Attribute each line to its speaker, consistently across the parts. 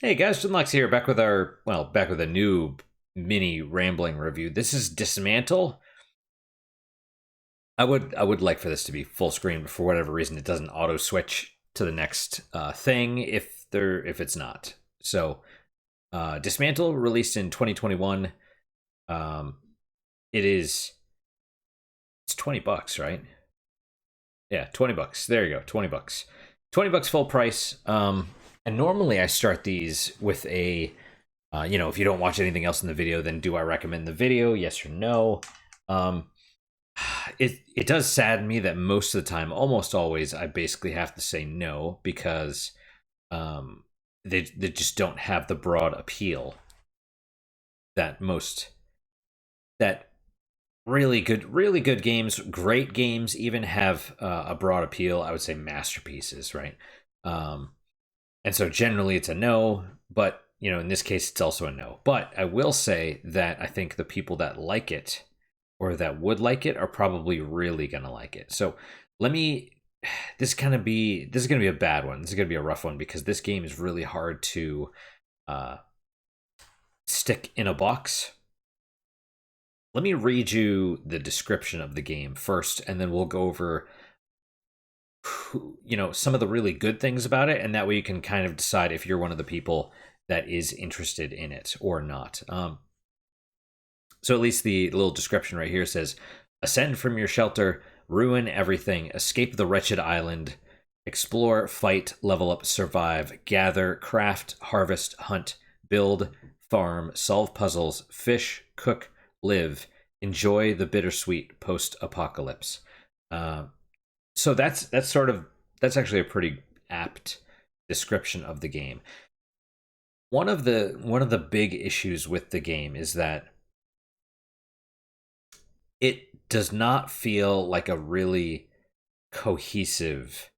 Speaker 1: Hey guys, Jinlux here, back with back with a new mini rambling review. This is Dismantle. I would like for this to be full screen, but for whatever reason, it doesn't auto switch to the next thing if it's not. So, Dismantle released in 2021. Um, it's $20, right? Yeah, $20. There you go, $20. $20 full price. And normally I start these with if you don't watch anything else in the video, then do I recommend the video? Yes or no? Um, it does sadden me that most of the time, almost always, I basically have to say no because um, they just don't have the broad appeal that most that really good games, great games, even have a broad appeal. I would say masterpieces, right? Um, and so generally it's a no, but in this case it's also a no. But I will say that I think the people that like it or that would like it are probably really gonna like it. So let me this is gonna be a bad one. This is gonna be a rough one because this game is really hard to uh, stick in a box. Let me read you the description of the game first, and then we'll go over some of the really good things about it, and that way you can kind of decide if you're one of the people that is interested in it or not. So at least the little description right here says, ascend from your shelter, ruin everything, escape the wretched island, explore, fight, level up, survive, gather, craft, harvest, hunt, build, farm, solve puzzles, fish, cook, live, enjoy the bittersweet post-apocalypse. So that's actually a pretty apt description of the game. One of the big issues with the game is that it does not feel like a really cohesive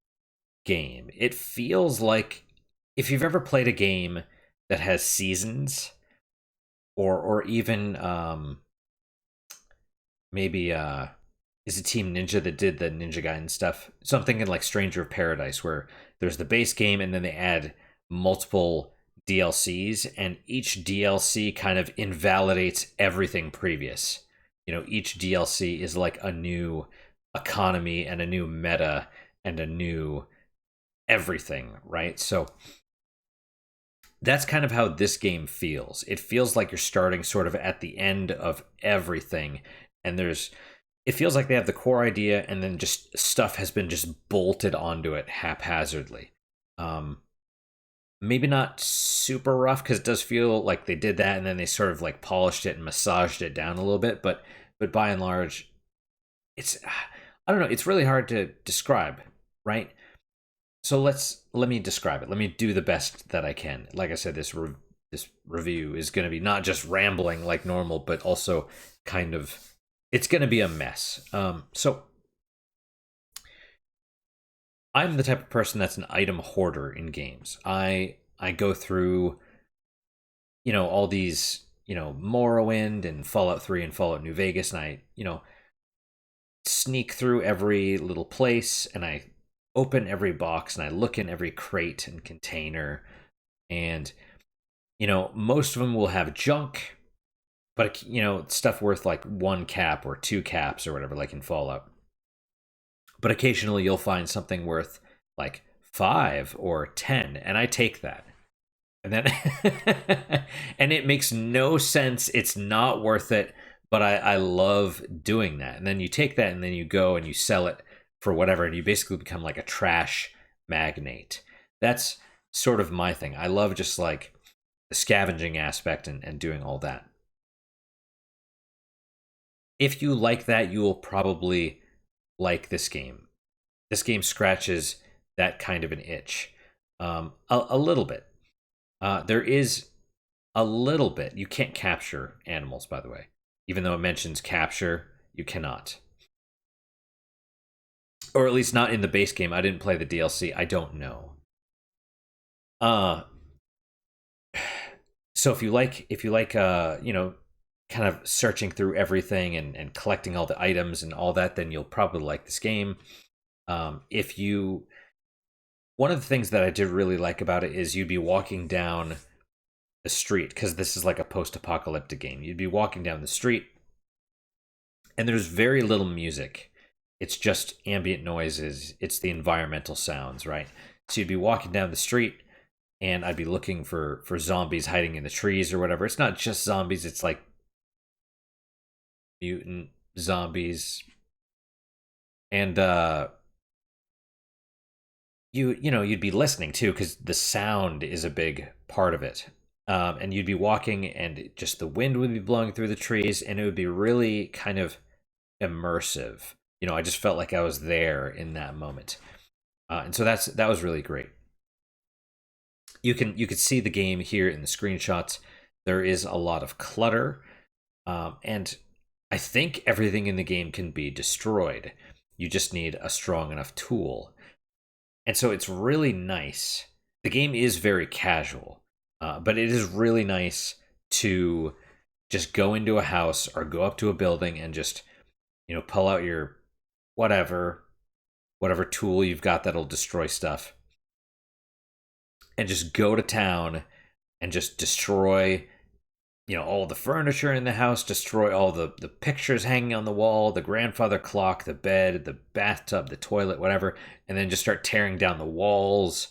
Speaker 1: game. It feels like if you've ever played a game that has seasons, or even maybe is it Team Ninja that did the Ninja Gaiden stuff? So I'm thinking like Stranger of Paradise, where there's the base game and then they add multiple DLCs, and each DLC kind of invalidates everything previous. Each DLC is like a new economy and a new meta and a new everything, right? So that's kind of how this game feels. It feels like you're starting sort of at the end of everything, and it feels like they have the core idea and then just stuff has been just bolted onto it haphazardly. Maybe not super rough because it does feel like they did that and then they sort of like polished it and massaged it down a little bit, but by and large, it's I don't know, it's really hard to describe, right? So let me describe it. Let me do the best that I can. Like I said, this review is going to be not just rambling like normal, but also kind of it's going to be a mess. So I'm the type of person that's an item hoarder in games. I go through all these Morrowind and Fallout 3 and Fallout New Vegas, and I sneak through every little place and I open every box and I look in every crate and container, and most of them will have junk, but stuff worth like one cap or two caps or whatever, like in Fallout. But occasionally you'll find something worth like 5 or 10, and I take that. And then and it makes no sense. It's not worth it, but I love doing that. And then you take that and then you go and you sell it for whatever, and you basically become like a trash magnate. That's sort of my thing. I love just like the scavenging aspect and doing all that. If you like that, you will probably like this game. This game scratches that kind of an itch, a little bit. There is a little bit. You can't capture animals, by the way. Even though it mentions capture, you cannot. Or at least not in the base game. I didn't play the DLC. I don't know. Uh so if you like kind of searching through everything and collecting all the items and all that, then you'll probably like this game. If you One of the things that I did really like about it is you'd be walking down the street, because this is like a post-apocalyptic game. You'd be walking down the street, and there's very little music. It's just ambient noises. It's the environmental sounds, right? So you'd be walking down the street, and I'd be looking for zombies hiding in the trees or whatever. It's not just zombies. It's like mutant zombies, and you'd be listening too, because the sound is a big part of it. And you'd be walking, and just the wind would be blowing through the trees, and it would be really kind of immersive. I just felt like I was there in that moment, and so that was really great. You could see the game here in the screenshots. There is a lot of clutter, and I think everything in the game can be destroyed. You just need a strong enough tool, and so it's really nice. The game is very casual, but it is really nice to just go into a house or go up to a building and just pull out your whatever tool you've got that'll destroy stuff, and just go to town and just destroy all the furniture in the house, destroy all the pictures hanging on the wall, the grandfather clock, the bed, the bathtub, the toilet, whatever, and then just start tearing down the walls,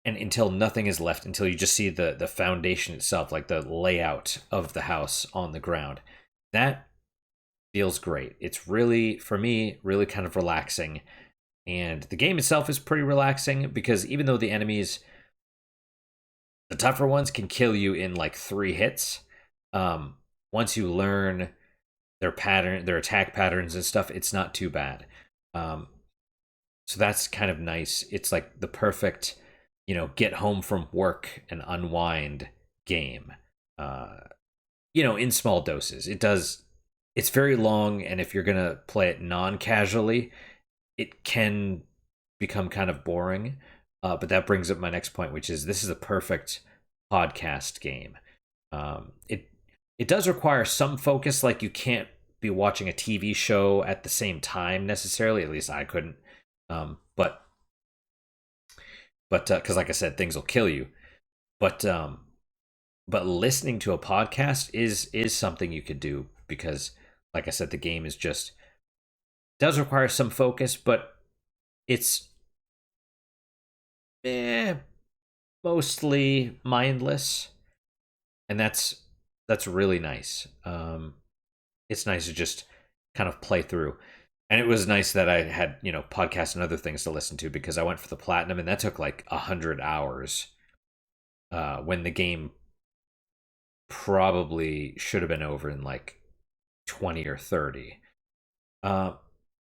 Speaker 1: and until nothing is left, until you just see the foundation itself, like the layout of the house on the ground. That feels great. It's really, for me, really kind of relaxing. And the game itself is pretty relaxing, because even though the enemies, the tougher ones, can kill you in like 3 hits, once you learn their attack patterns and stuff, it's not too bad. So that's kind of nice. It's like the perfect, get home from work and unwind game. In small doses. It's very long, and if you're gonna play it non-casually, it can become kind of boring. But that brings up my next point, which is this is a perfect podcast game. It does require some focus, like you can't be watching a TV show at the same time necessarily. At least I couldn't. But because like I said, things will kill you. But listening to a podcast is something you could do, because like I said, the game does require some focus, but it's mostly mindless, and that's really nice. It's nice to just kind of play through. And it was nice that I had podcasts and other things to listen to, because I went for the platinum, and that took like 100 hours, when the game probably should have been over in like 20 or 30.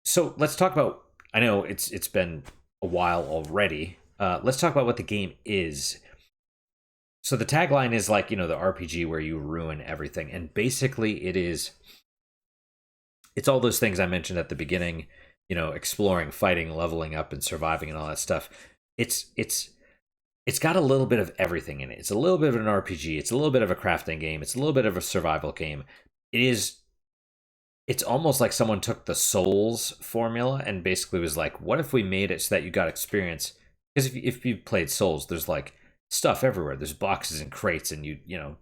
Speaker 1: So let's talk about, I know it's been a while already. Let's talk about what the game is. So the tagline is like, the RPG where you ruin everything. And basically it's all those things I mentioned at the beginning, exploring, fighting, leveling up, and surviving, and all that stuff. It's got a little bit of everything in it. It's a little bit of an RPG. It's a little bit of a crafting game. It's a little bit of a survival game. It's almost like someone took the Souls formula and basically was like, what if we made it so that you got experience? Because if you've played Souls, there's like stuff everywhere. There's boxes and crates, and the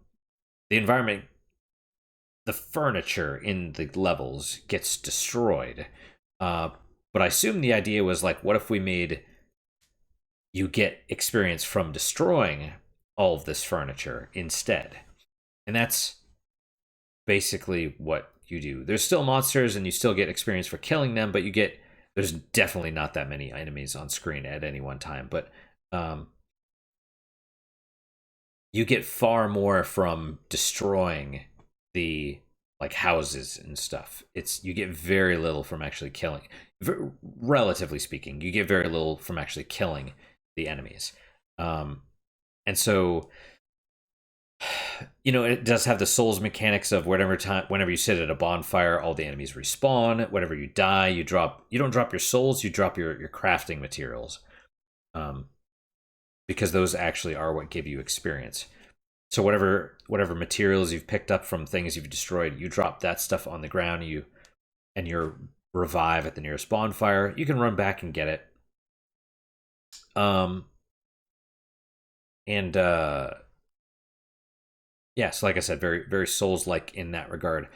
Speaker 1: environment, the furniture in the levels gets destroyed. But I assume the idea was like, what if we made you get experience from destroying all of this furniture instead? And that's basically what you do. There's still monsters, and you still get experience for killing them, but there's definitely not that many enemies on screen at any one time, but you get far more from destroying the like houses and stuff. You get very little from actually killing, relatively speaking. You get very little from actually killing the enemies. And so it does have the Souls mechanics of whenever you sit at a bonfire, all the enemies respawn. Whenever you die, you don't drop your souls, you drop your crafting materials, because those actually are what give you experience. So whatever materials you've picked up from things you've destroyed, you drop that stuff on the ground, and you revive at the nearest bonfire. You can run back and get it. And Yes, like I said, very very Souls like in that regard.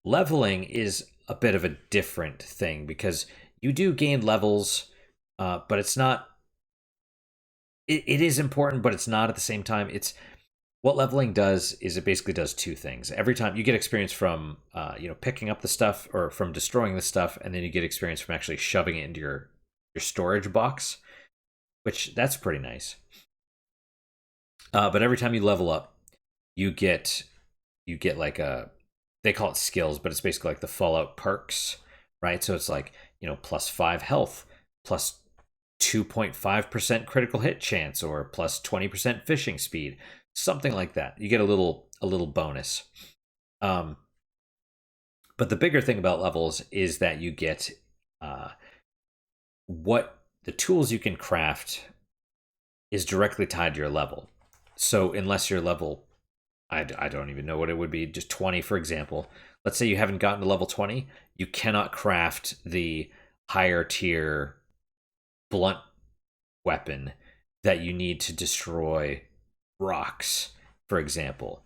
Speaker 1: Leveling is a bit of a different thing because you do gain levels, but it's not. It is important, but it's not at the same time. It's what leveling does is it basically does two things. Every time you get experience from picking up the stuff or from destroying the stuff, and then you get experience from actually shoving it into your storage box, which that's pretty nice. But every time you level up, you get like a they call it skills, but it's basically like the Fallout perks, right? So it's like +5 health, plus 2.5% critical hit chance, or plus 20% fishing speed, something like that. You get a little bonus. Um, but the bigger thing about levels is that you get what the tools you can craft is directly tied to your level. So unless your level, I don't even know what it would be, just 20, for example. Let's say you haven't gotten to level 20, you cannot craft the higher tier blunt weapon that you need to destroy rocks, for example.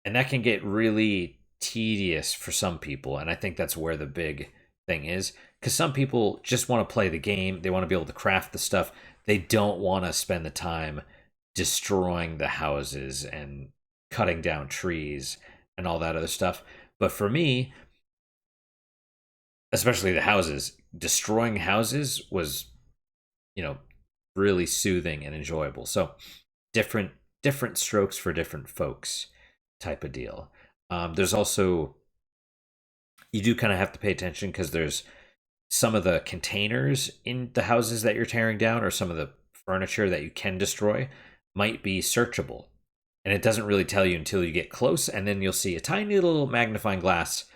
Speaker 1: And that can get really tedious for some people. And I think that's where the big thing is. Because some people just want to play the game, they want to be able to craft the stuff. They don't want to spend the time destroying the houses and cutting down trees and all that other stuff. But for me, especially the houses, destroying houses was, you know, really soothing and enjoyable. So different different strokes for different folks type of deal. There's also you do kind of have to pay attention because there's some of the containers in the houses that you're tearing down or some of the furniture that you can destroy might be searchable. And it doesn't really tell you until you get close, and then you'll see a tiny little magnifying glass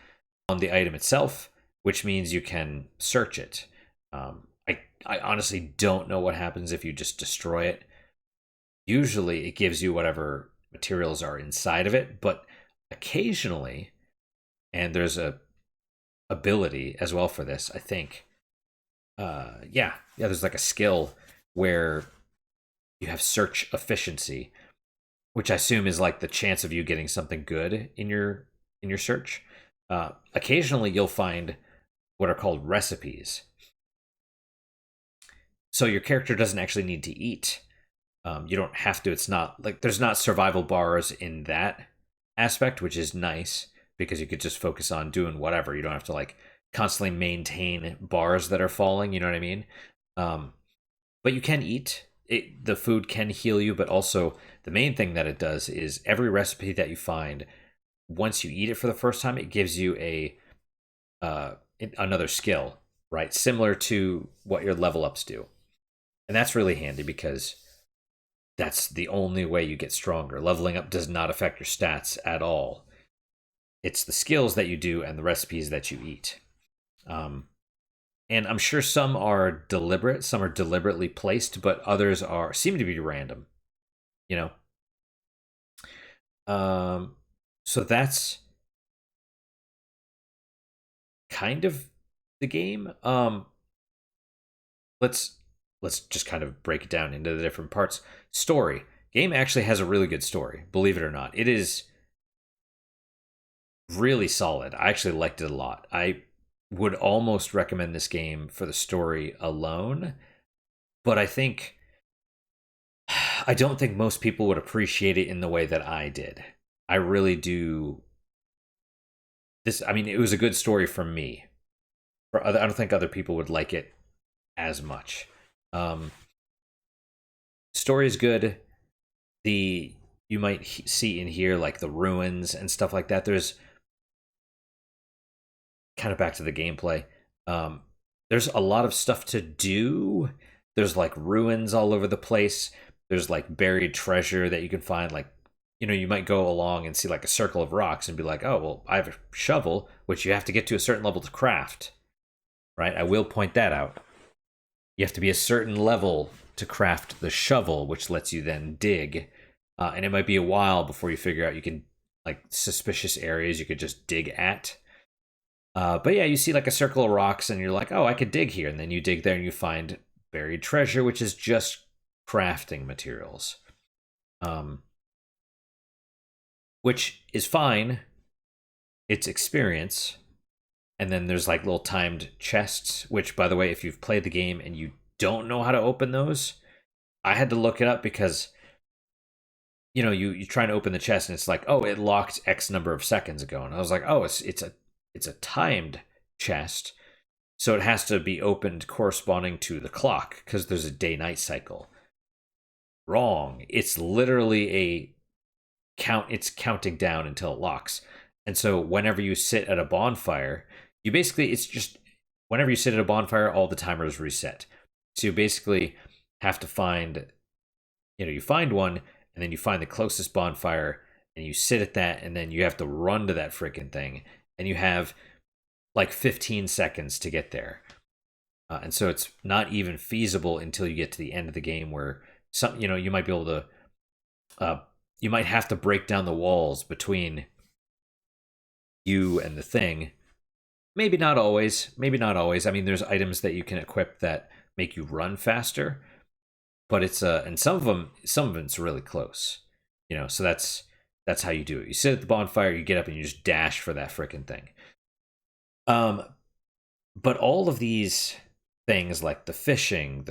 Speaker 1: on the item itself, which means you can search it. I honestly don't know what happens if you just destroy it. Usually it gives you whatever materials are inside of it, but occasionally, and there's a ability as well for this, I think. There's like a skill where you have search efficiency, which I assume is like the chance of you getting something good in your search. Occasionally you'll find what are called recipes. So your character doesn't actually need to eat. You don't have to. It's not like there's not survival bars in that aspect, which is nice because you could just focus on doing whatever. You don't have to like constantly maintain bars that are falling. You know what I mean? But you can eat. The food can heal you, but also the main thing that it does is every recipe that you find, once you eat it for the first time, it gives you another skill, right? Similar to what your level ups do. And that's really handy because that's the only way you get stronger. Leveling up does not affect your stats at all. It's the skills that you do and the recipes that you eat. And I'm sure some are deliberate, some are deliberately placed, but others are seem to be random. You know, so that's kind of the game. Let's just kind of break it down into the different parts. Story. Game actually has a really good story, believe it or not. It is really solid. I actually liked it a lot. I would almost recommend this game for the story alone, but I don't think most people would appreciate it in the way that I did. I really do. I mean, it was a good story for me. I don't think other people would like it as much. Um, Story is good. You might see in here like the ruins and stuff like that. There's kind of back to the gameplay. Um, there's a lot of stuff to do. There's like ruins all over the place. There's like buried treasure that you can find. Like, you might go along and see like a circle of rocks and be like, oh, well, I have a shovel, which you have to get to a certain level to craft. Right? I will point that out. You have to be a certain level to craft the shovel, which lets you then dig. And it might be a while before you figure out you can, like, suspicious areas you could just dig at. But yeah, you see like a circle of rocks and you're like, oh, I could dig here. And then you dig there and you find buried treasure, which is just crafting materials. Um, which is fine. It's experience. And then there's like little timed chests, which, by the way, if you've played the game and you don't know how to open those, I had to look it up because you try to open the chest and it's like, oh, it locked X number of seconds ago, and I was like, oh, it's a timed chest, so it has to be opened corresponding to the clock because there's a day night cycle. Wrong. It's literally a count. It's counting down until it locks, and so whenever you sit at a bonfire, you basically it's just whenever you sit at a bonfire, all the timers reset. So you basically have to find, you find one and then you find the closest bonfire and you sit at that and then you have to run to that freaking thing and you have like 15 seconds to get there. And so it's not even feasible until you get to the end of the game where you might be able to, you might have to break down the walls between you and the thing. Maybe not always. Maybe not always. I mean, there's items that you can equip that make you run faster, but it's and some of it's really close. So that's how you do it. You sit at the bonfire, you get up, and you just dash for that freaking thing. But all of these things like the fishing,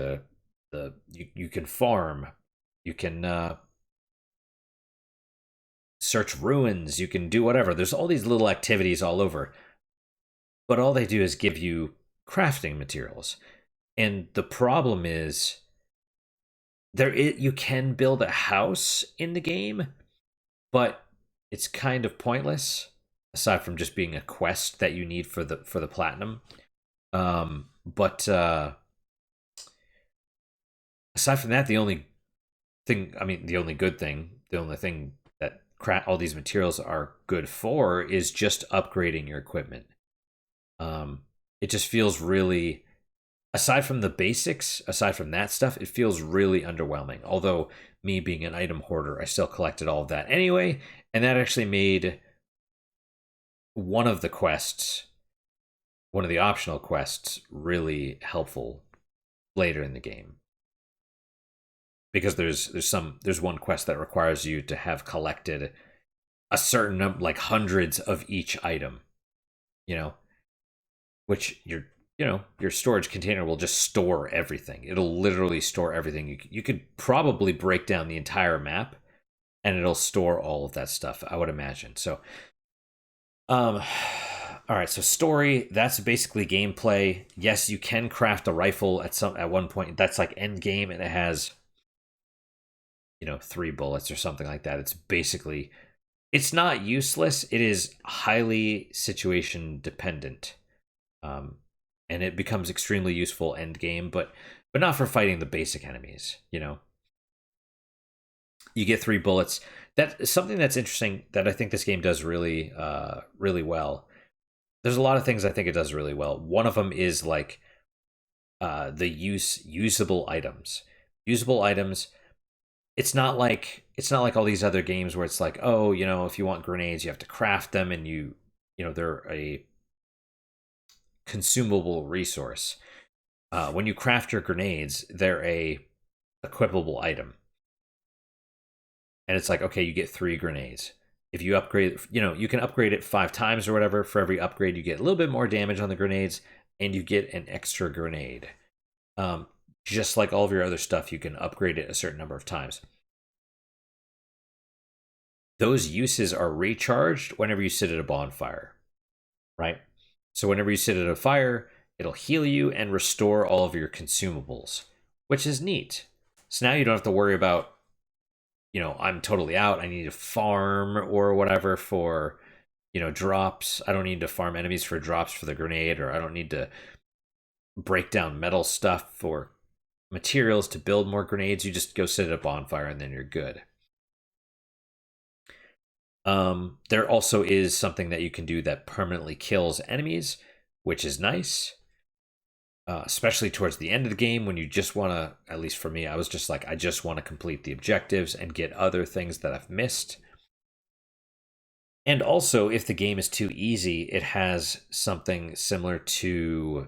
Speaker 1: you can farm, you can search ruins, you can do whatever. There's all these little activities all over, but all they do is give you crafting materials. And the problem is you can build a house in the game, but it's kind of pointless aside from just being a quest that you need for the platinum. But aside from that, the only good thing, the only thing that all these materials are good for is just upgrading your equipment. It just feels really, aside from the basics, aside from that stuff, it feels really underwhelming. Although me being an item hoarder, I still collected all of that anyway, and that actually made one of the optional quests, really helpful later in the game. Because there's one quest that requires you to have collected a certain number, like hundreds of each item, which your storage container will just store everything. It'll literally store everything. You could probably break down the entire map and it'll store all of that stuff, I would imagine. So all right, so story, that's basically gameplay. Yes, you can craft a rifle at one point. That's like end game, and it has 3 bullets or something like that. It's not useless. It is highly situation dependent. And it becomes extremely useful end game, but not for fighting the basic enemies. You get 3 bullets. That's something that's interesting that I think this game does really really well. There's a lot of things I think it does really well. One of them is like the usable items. Usable items. It's not like all these other games where it's like, oh, if you want grenades, you have to craft them, and they're a consumable resource. When you craft your grenades, they're a equipable item, and it's like, okay, you get 3 grenades. If you upgrade, you can upgrade it 5 times or whatever. For every upgrade, you get a little bit more damage on the grenades, and you get an extra grenade. Just like all of your other stuff, you can upgrade it a certain number of times. Those uses are recharged whenever you sit at a bonfire, right? So whenever you sit at a fire, it'll heal you and restore all of your consumables, which is neat. So now you don't have to worry about, I'm totally out. I need to farm or whatever for, drops. I don't need to farm enemies for drops for the grenade, or I don't need to break down metal stuff for materials to build more grenades. You just go sit at a bonfire and then you're good. There also is something that you can do that permanently kills enemies, which is nice. Especially towards the end of the game when you just want to, at least for me, I was just like, I just want to complete the objectives and get other things that I've missed. And also, if the game is too easy, it has something similar to,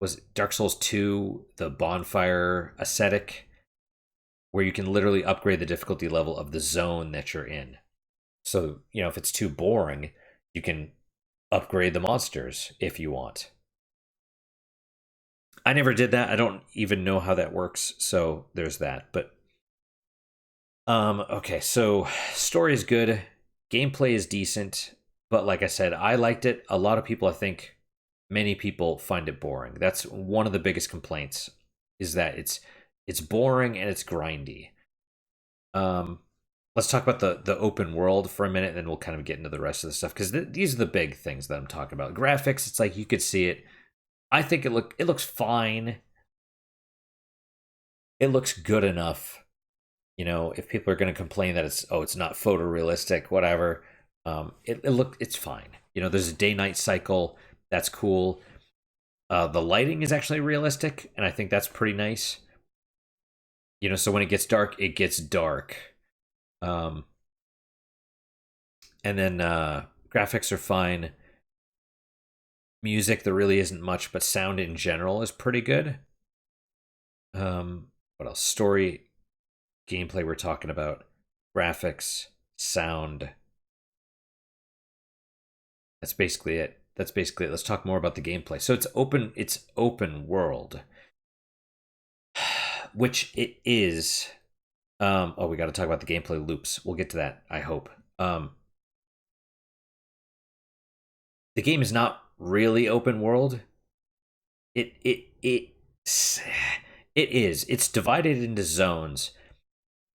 Speaker 1: was it Dark Souls 2, the bonfire ascetic, where you can literally upgrade the difficulty level of the zone that you're in. So, if it's too boring, you can upgrade the monsters if you want. I never did that. I don't even know how that works. So there's that. But okay, so story is good, gameplay is decent, but like I said, I liked it. A lot of people, I think many people find it boring. That's one of the biggest complaints, is that it's boring and it's grindy. Um let's talk about the open world for a minute, and then we'll kind of get into the rest of the stuff, because these are the big things that I'm talking about. Graphics, it's like you could see it. I think it looks fine. It looks good enough. If people are going to complain that it's not photorealistic, whatever, it's fine. There's a day night cycle, that's cool. The lighting is actually realistic, and I think that's pretty nice. So when it gets dark, it gets dark. Um, and then graphics are fine. Music, there really isn't much, but sound in general is pretty good. What else? Story, gameplay, we're talking about. Graphics, sound. That's basically it. Let's talk more about the gameplay. So it's open world, which it is. Oh, we got to talk about the gameplay loops. We'll get to that, I hope. The game is not really open world. It's divided into zones,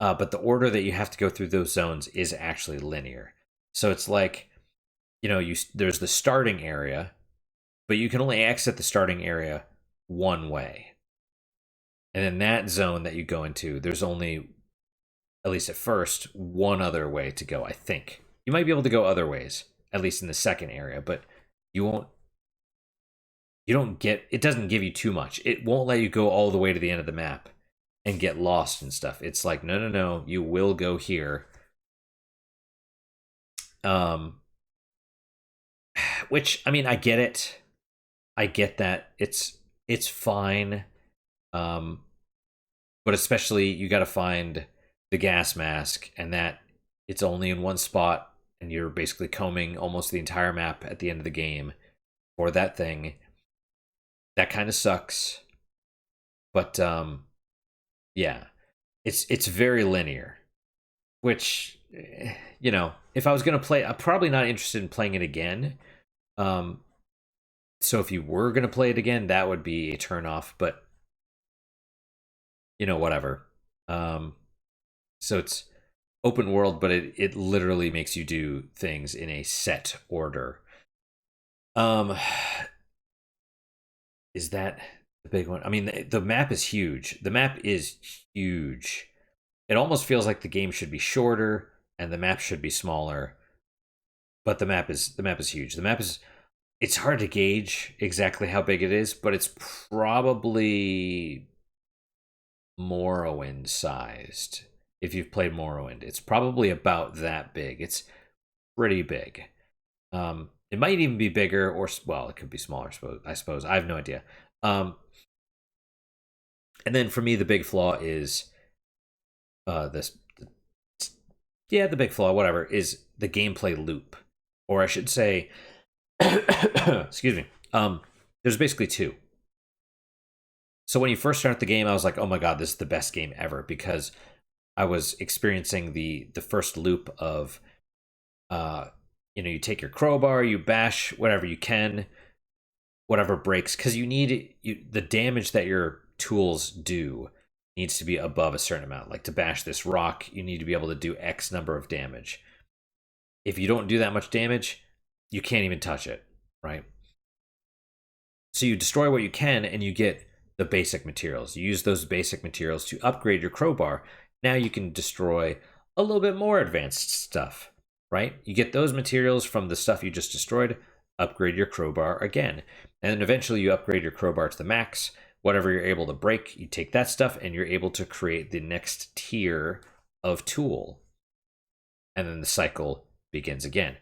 Speaker 1: but the order that you have to go through those zones is actually linear. So it's like, there's the starting area, but you can only exit the starting area one way. And in that zone that you go into, there's only, at least at first, one other way to go, I think. You might be able to go other ways, at least in the second area, but you don't get, it doesn't give you too much. It won't let you go all the way to the end of the map and get lost and stuff. It's like, no, you will go here. Which, I mean, I get it. I get that. It's fine. But especially you got to find the gas mask, and that it's only in one spot, and you're basically combing almost the entire map at the end of the game for that thing. That kind of sucks. But yeah. It's very linear, which if I was going to play, I'm probably not interested in playing it again. So if you were going to play it again, that would be a turn off, but whatever. So it's open world, but it literally makes you do things in a set order. Is that the big one? I mean, the map is huge. The map is huge. It almost feels like the game should be shorter and the map should be smaller. But the map is huge. It's hard to gauge exactly how big it is, but it's probably Morrowind sized. If you've played Morrowind, it's probably about that big. It's pretty big. It might even be bigger, or well, it could be smaller. I suppose I have no idea. And then for me, the big flaw is this. Yeah, the big flaw, whatever, is the gameplay loop, or I should say, excuse me. There's basically two. So when you first start the game, I was like, "Oh my god, this is the best game ever," because I was experiencing the first loop of, you take your crowbar, you bash whatever you can, whatever breaks, because the damage that your tools do needs to be above a certain amount. Like to bash this rock, you need to be able to do X number of damage. If you don't do that much damage, you can't even touch it, right? So you destroy what you can, and you get the basic materials. You use those basic materials to upgrade your crowbar. Now you can destroy a little bit more advanced stuff, right? You get those materials from the stuff you just destroyed, upgrade your crowbar again. And then eventually you upgrade your crowbar to the max. Whatever you're able to break, you take that stuff and you're able to create the next tier of tool. And then the cycle begins again.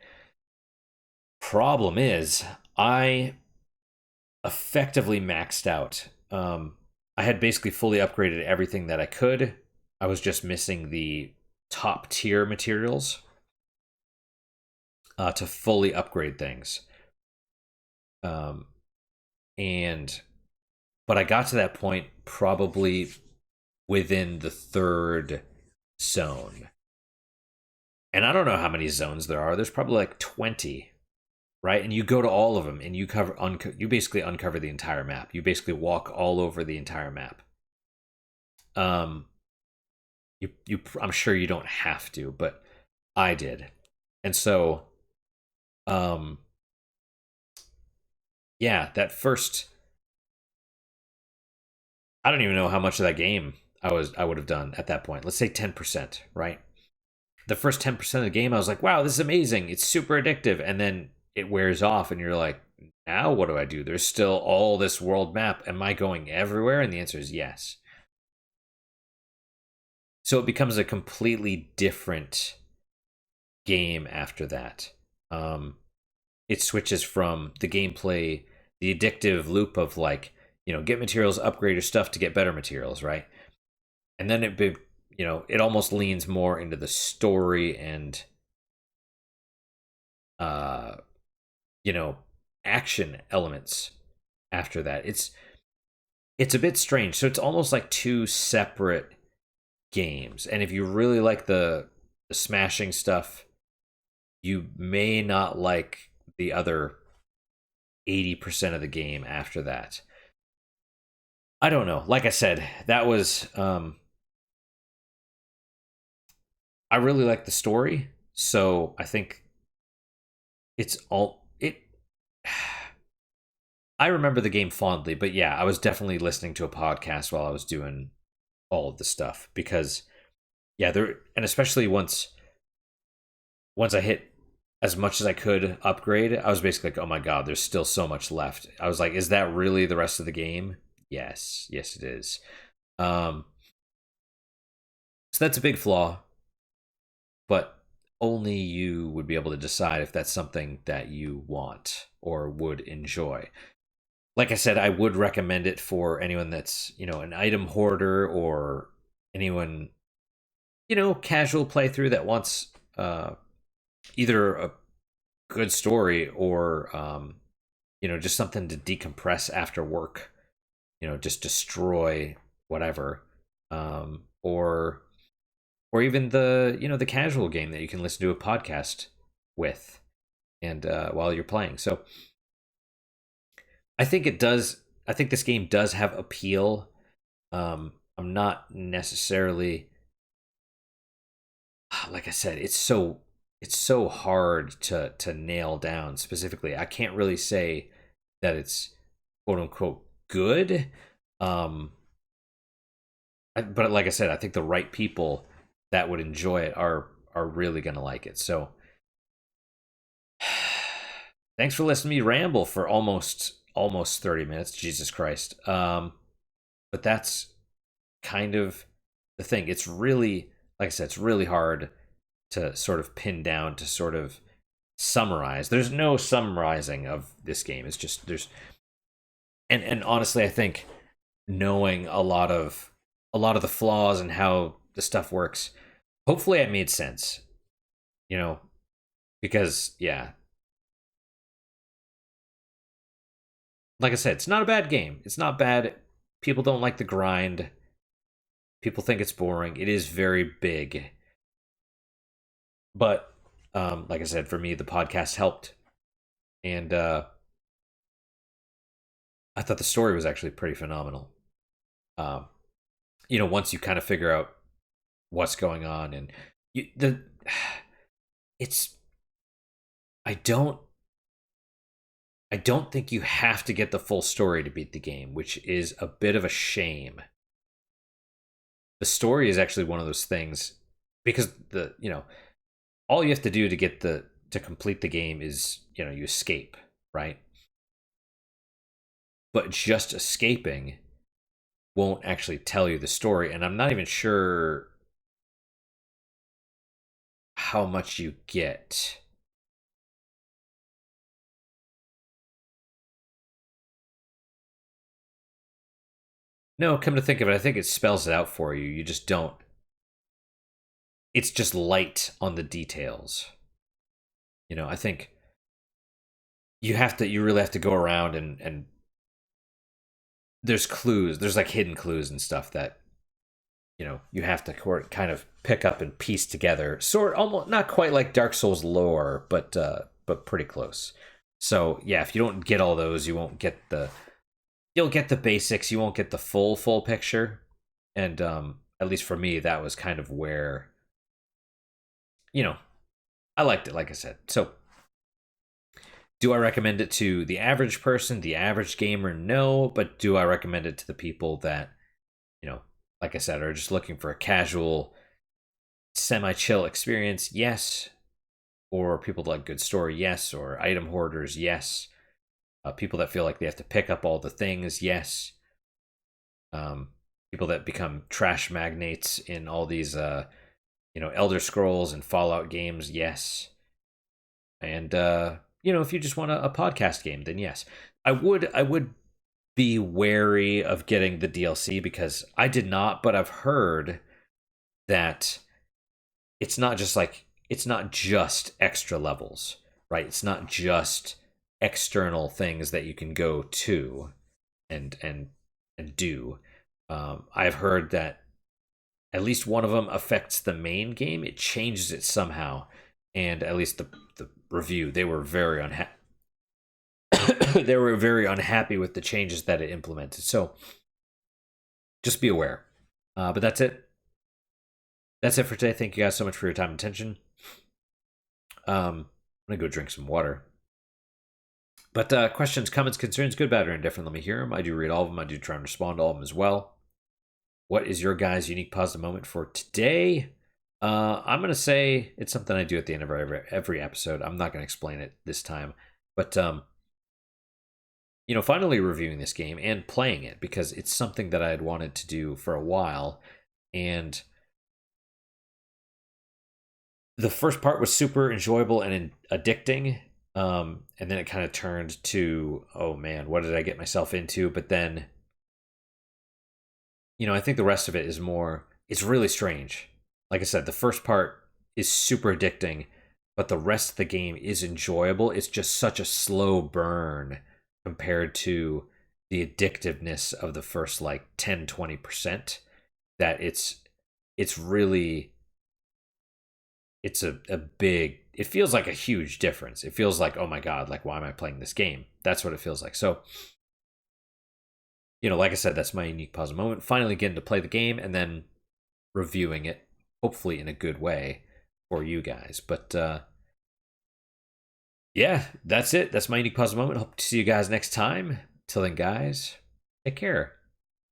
Speaker 1: Problem is, I effectively maxed out. I had basically fully upgraded everything that I could. I was just missing the top tier materials. to fully upgrade things. Um, and but I got to that point probably within the third zone. And I don't know how many zones there are. There's probably like 20, right? And you go to all of them and you basically uncover the entire map. You basically walk all over the entire map. Um I'm sure you don't have to, but I did. And so um yeah, that first, I don't even know how much of that game I would have done at that point. Let's say 10%, right? The first 10% of the game I was like, wow, this is amazing. It's super addictive. And then it wears off and you're like, now what do I do? There's still all this world map. Am I going everywhere? And the answer is yes. So it becomes a completely different game after that. It switches from the gameplay, the addictive loop of like, get materials, upgrade your stuff to get better materials, right? And then it almost leans more into the story and uh action elements after that. It's a bit strange. So it's almost like two separate games. And if you really like the smashing stuff, you may not like the other 80% of the game after that. I don't know. Like I said, that was I really like the story, so I think it's all it I remember the game fondly, but yeah, I was definitely listening to a podcast while I was doing all of the stuff because yeah, there, and especially once I hit as much as I could upgrade, I was basically like, "Oh my god, there's still so much left." I was like, "Is that really the rest of the game?" Yes, yes it is. Um so that's a big flaw, but only you would be able to decide if that's something that you want or would enjoy. Like I said, I would recommend it for anyone that's, an item hoarder or anyone, casual playthrough that wants either a good story or, just something to decompress after work, just destroy whatever. Or even the casual game that you can listen to a podcast with and while you're playing. So I think it does. I think this game does have appeal. I'm not necessarily, like I said, it's so hard to nail down specifically. I can't really say that it's quote unquote good. Um, but like I said, I think the right people that would enjoy it are really gonna like it. So thanks for listening to me ramble for almost 30 minutes. Jesus Christ. But that's kind of the thing. It's really, like I said, it's really hard to sort of pin down to sort of summarize. There's no summarizing of this game. It's just there's and honestly, I think knowing a lot of the flaws and how the stuff works, hopefully it made sense. You know, because yeah, like I said, it's not a bad game. It's not bad. People don't like the grind. People think it's boring. It is very big. But like I said, for me, the podcast helped. And I thought the story was actually pretty phenomenal. Um, once you kind of figure out what's going on and it's I don't I don't think you have to get the full story to beat the game, which is a bit of a shame. The story is actually one of those things because all you have to do to complete the game is, you escape, right? But just escaping won't actually tell you the story, and I'm not even sure how much you get. No, come to think of it, I think it spells it out for you. You just don't. It's just light on the details. I think you really have to go around and there's clues, there's like hidden clues and stuff that you have to kind of pick up and piece together, sort almost not quite like Dark Souls lore, but pretty close. So yeah, if you don't get all those, you'll get the basics, you won't get the full picture. And at least for me, that was kind of where I liked it, like I said. So do I recommend it to the average person, the average gamer? No, but do I recommend it to the people that, like I said, are just looking for a casual, semi-chill experience? Yes. Or people that like good story? Yes. Or item hoarders? Yes. People that feel like they have to pick up all the things? Yes. People that become trash magnates in all these, Elder Scrolls and Fallout games? Yes. And if you just want a podcast game, then yes. I would be wary of getting the DLC because I did not, but I've heard that it's not just extra levels, right? It's not just external things that you can go to and do. I've heard that at least one of them affects the main game. It changes it somehow, and at least the review, they were very unhappy. They were very unhappy with the changes that it implemented. So just be aware. But that's it. That's it for today. Thank you guys so much for your time and attention. I'm gonna go drink some water. But questions, comments, concerns, good, bad, or indifferent, let me hear them. I do read all of them. I do try and respond to all of them as well. What is your guys' unique positive moment for today? I'm gonna say it's something I do at the end of every episode. I'm not gonna explain it this time, but finally reviewing this game and playing it because it's something that I had wanted to do for a while, and the first part was super enjoyable and addicting, and then it kind of turned to, oh man, what did I get myself into? But then, I think the rest of it is more, it's really strange. Like I said, the first part is super addicting, but the rest of the game is enjoyable. It's just such a slow burn compared to the addictiveness of the first like 10-20% that it's really, it's a big, it feels like a huge difference. It feels like, oh my god, like why am I playing this game? That's what it feels like. So like I said, that's my unique positive moment, finally getting to play the game and then reviewing it, hopefully in a good way for you guys. But yeah, that's it. That's my unique positive moment. Hope to see you guys next time. Till then, guys, take care.